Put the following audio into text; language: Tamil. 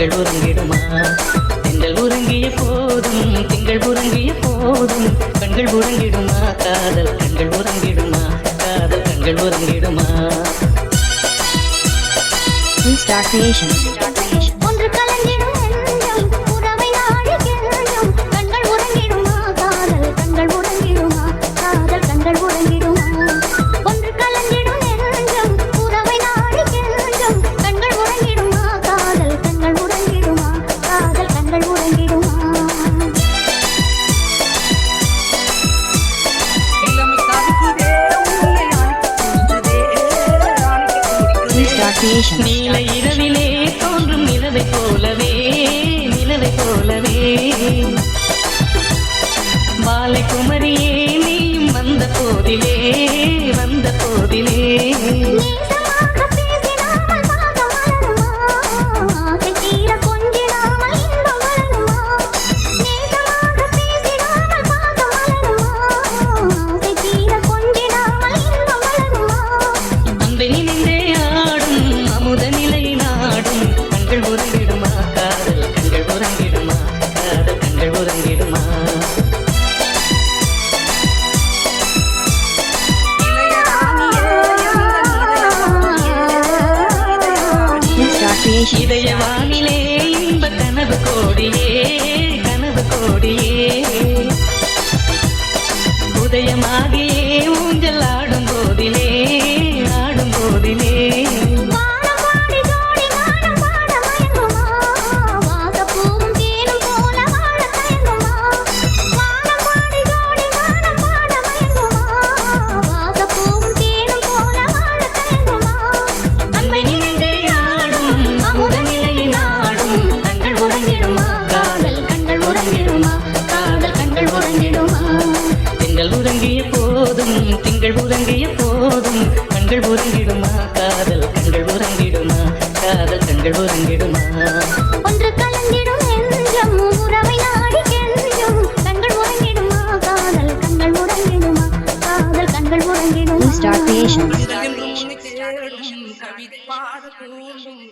கண்கள் உறங்கிடுமா திங்கள் உறங்கிய போதும் திங்கள் உறங்கிய போதும் கண்கள் உறங்கிடுமா காதல் கண்கள் உறங்கிடுமா காதல் கண்கள் உறங்கிடுமா Star Creation. ஒன்று கலந்திடும் நெஞ்சம் உறவை நாடி கெஞ்சும் கண்கள் உறங்கிடுமா காதல் கண்கள் உறங்கிடுமா காதல் கண்கள் உறங்கிடுமா ஒன்று கலந்திடும் நெஞ்சம் உறவை நாடி கெஞ்சும் கண்கள் உறங்கிடுமா காதல் கண்கள் உறங்கிடுமா காதல் கண்கள் உறங்கிடுமா நீல இரவிலே தோன்றும் நிலவை போலவே நிலவை போலவே மாலை குமரியே நீயும் வந்த போதிலே வந்த போதிலே இதய வானிலே இன்ப கனவு கோடியே கனவு கோடியே உதயமாகியே ஊஞ்சல் ஆடும் போதிலே ஆடும் போதிலே திங்கள் உறங்கிய போதும் கண்கள் உறங்கிடுமா காதல் கண்கள் உறங்கிடுமா காதல் கண்கள் உறங்கிடுமா ஒன்று கலந்திடும் நெஞ்சம் உறவை நாடி கெஞ்சும் கண்கள் உறங்கிடுமா காதல் கண்கள் உறங்கிடுமா காதல் கண்கள் உறங்கிடுமா Star Creation கவிதை பாட தூண்டும்